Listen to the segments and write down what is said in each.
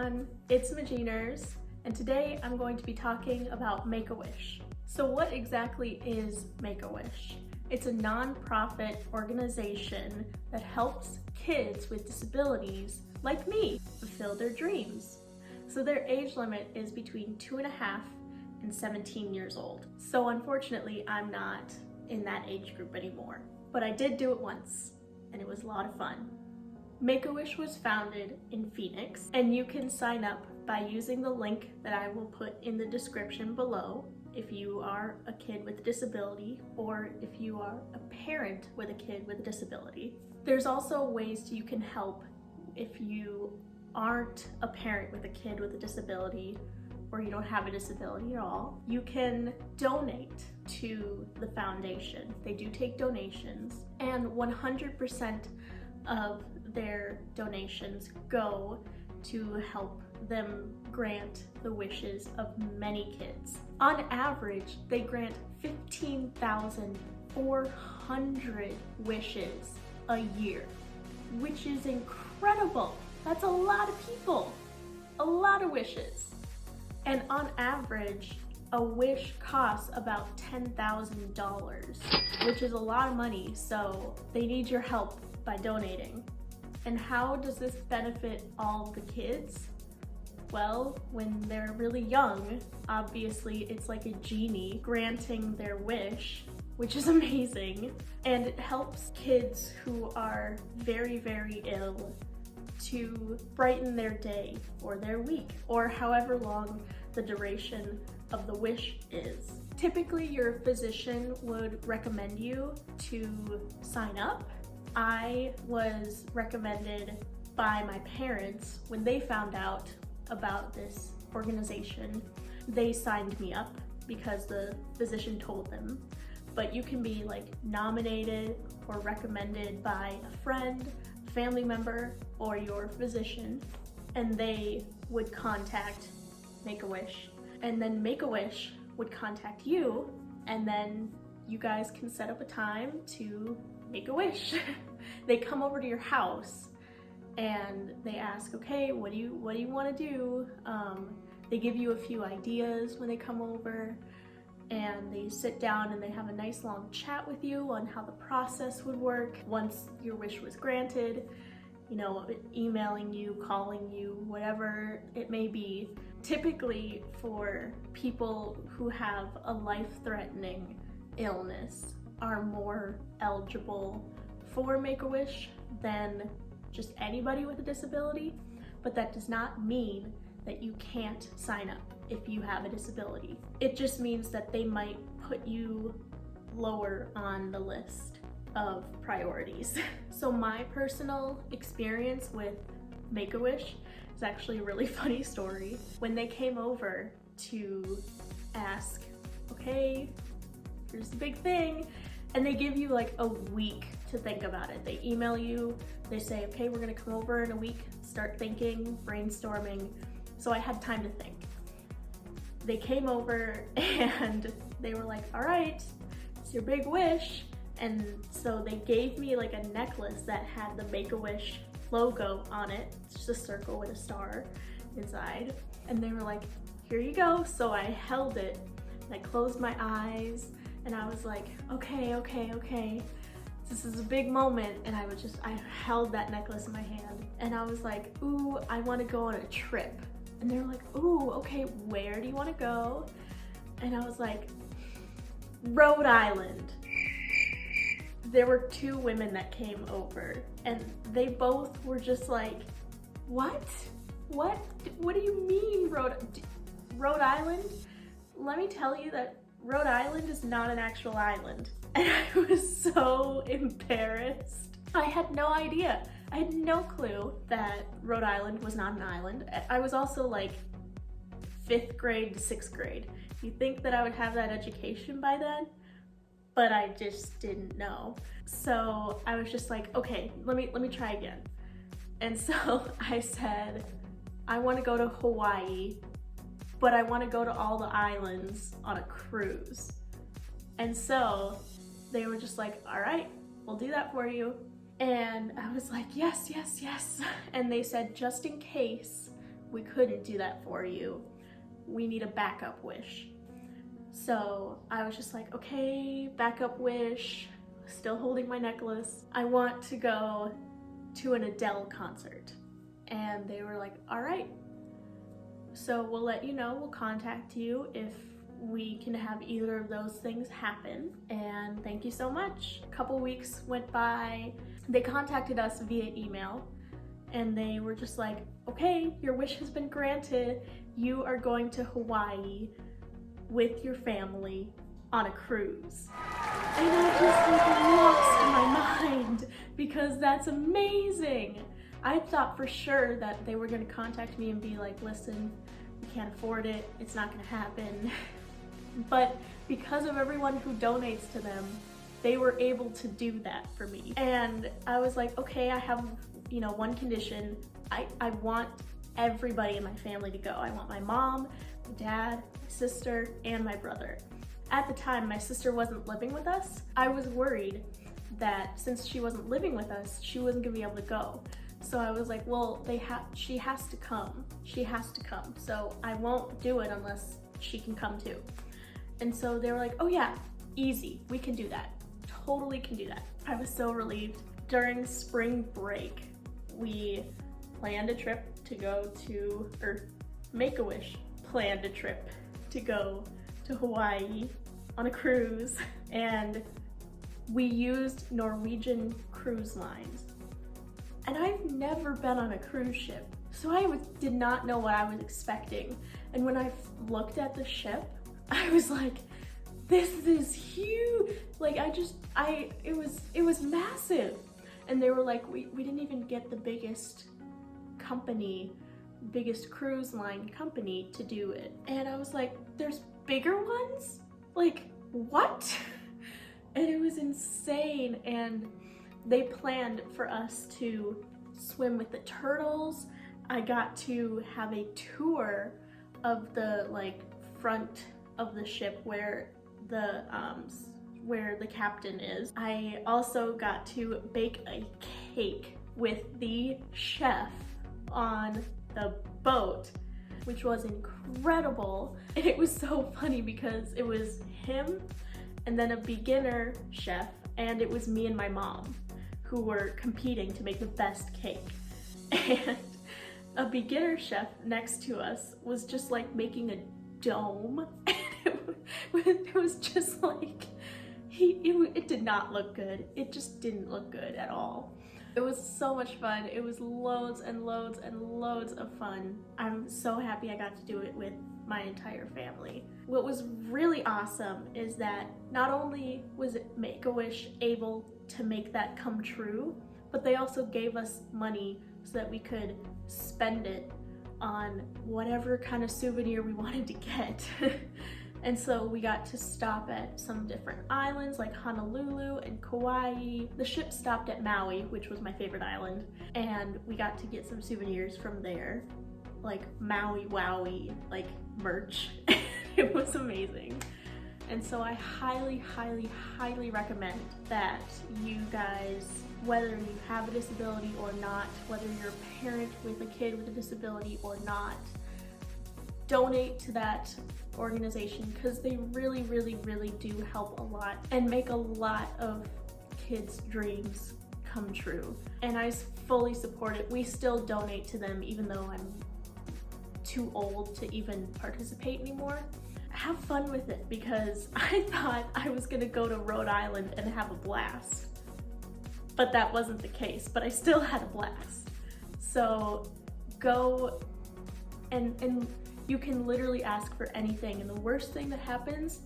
everyone, it's Majeanners, and today I'm going to be talking about Make-A-Wish. So what exactly is Make-A-Wish? It's a non-profit organization that helps kids with disabilities, like me, fulfill their dreams. So their age limit is between 2.5 and 17 years old. So unfortunately, I'm not in that age group anymore, but I did do it once, and it was a lot of fun. Make-A-Wish was founded in Phoenix, and you can sign up by using the link that I will put in the description below if you are a kid with a disability or if you are a parent with a kid with a disability. There's also ways you can help if you aren't a parent with a kid with a disability or you don't have a disability at all. You can donate to the foundation. They do take donations, and 100% of their donations go to help them grant the wishes of many kids. On average, they grant 15,400 wishes a year, which is incredible. That's a lot of people, a lot of wishes. And on average, a wish costs about $10,000, which is a lot of money, so they need your help by donating. And how does this benefit all the kids? Well, when they're really young, obviously it's like a genie granting their wish, which is amazing. And it helps kids who are very, very ill to brighten their day or their week or however long the duration of the wish is. Typically, your physician would recommend you to sign up. I was recommended by my parents when they found out about this organization. They signed me up because the physician told them. But you can be like nominated or recommended by a friend, family member, or your physician, and they would contact Make-A-Wish, and then Make-A-Wish would contact you, and then you guys can set up a time to make a wish. They come over to your house and they ask, okay, what do you want to do? They give you a few ideas when they come over, and they sit down and they have a nice long chat with you on how the process would work once your wish was granted, you know, emailing you, calling you, whatever it may be. Typically for people who have a life-threatening illness are more eligible for Make-A-Wish than just anybody with a disability, but that does not mean that you can't sign up if you have a disability. It just means that they might put you lower on the list of priorities. So my personal experience with Make-A-Wish is actually a really funny story. When they came over to ask, okay, here's the big thing, and they give you like a week to think about it. They email you, they say, okay, we're gonna come over in a week, start thinking, brainstorming. So I had time to think. They came over and they were like, all right, it's your big wish. And so they gave me like a necklace that had the Make-A-Wish logo on it. It's just a circle with a star inside. And they were like, here you go. So I held it and I closed my eyes and I was like, okay. This is a big moment. And I held that necklace in my hand and I was like, ooh, I want to go on a trip. And they were like, ooh, okay, where do you want to go? And I was like, Rhode Island. There were two women that came over and they both were just like, what? What do you mean Rhode Island? Let me tell you that Rhode Island is not an actual island. And I was so embarrassed. I had no idea. I had no clue that Rhode Island was not an island. I was also like 5th grade to 6th grade. You'd think that I would have that education by then, but I just didn't know. So I was just like, okay, let me try again. And so I said, I want to go to Hawaii, but I want to go to all the islands on a cruise. And so they were just like, all right, we'll do that for you. And I was like, yes. And they said, just in case we couldn't do that for you. We need a backup wish. So I was just like, okay, backup wish, still holding my necklace. I want to go to an Adele concert. And they were like, all right. So we'll let you know, we'll contact you if we can have either of those things happen. And thank you so much. A couple weeks went by. They contacted us via email and they were just like, okay, your wish has been granted. You are going to Hawaii with your family on a cruise. And I just lost my mind because that's amazing. I thought for sure that they were gonna contact me and be like, listen, we can't afford it, it's not gonna happen. But because of everyone who donates to them, they were able to do that for me. And I was like, okay, I have, one condition. I want everybody in my family to go. I want my mom, my dad, my sister, and my brother. At the time, my sister wasn't living with us. I was worried that since she wasn't living with us, she wasn't gonna be able to go. So I was like, well, she has to come. She has to come. So I won't do it unless she can come too. And so they were like, oh yeah, easy, we can do that. Totally can do that. I was so relieved. During spring break, we planned a trip to go to, or Make-A-Wish planned a trip to go to Hawaii on a cruise, and we used Norwegian Cruise Lines. And I've never been on a cruise ship, so I did not know what I was expecting. And when I looked at the ship, I was like, this is huge. Like it was massive. And they were like, we didn't even get the biggest cruise line company to do it. And I was like, there's bigger ones? Like, what? And it was insane. And they planned for us to swim with the turtles. I got to have a tour of the front of the ship where the captain is. I also got to bake a cake with the chef on the boat, which was incredible. And it was so funny because it was him and then a beginner chef, and it was me and my mom who were competing to make the best cake. And a beginner chef next to us was just like making a dome. It was just like, it did not look good. It just didn't look good at all. It was so much fun. It was loads and loads and loads of fun. I'm so happy I got to do it with my entire family. What was really awesome is that not only was Make-A-Wish able to make that come true, but they also gave us money so that we could spend it on whatever kind of souvenir we wanted to get. And so we got to stop at some different islands like Honolulu and Kauai. The ship stopped at Maui, which was my favorite island, and we got to get some souvenirs from there, like Maui Wowie, like merch. It was amazing. And so I highly, highly, highly recommend that you guys, whether you have a disability or not, whether you're a parent with a kid with a disability or not, donate to that organization, because they really, really, really do help a lot and make a lot of kids' dreams come true. And I fully support it. We still donate to them even though I'm too old to even participate anymore. Have fun with it, because I thought I was gonna go to Rhode Island and have a blast, but that wasn't the case, but I still had a blast. So go and you can literally ask for anything, and the worst thing that happens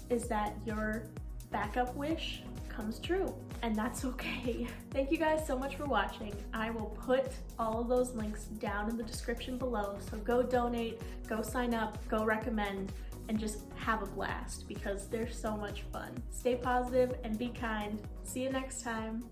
is that your backup wish comes true, and that's okay. Thank you guys so much for watching. I will put all of those links down in the description below, so go donate, go sign up, go recommend, and just have a blast because they're so much fun. Stay positive and be kind. See you next time.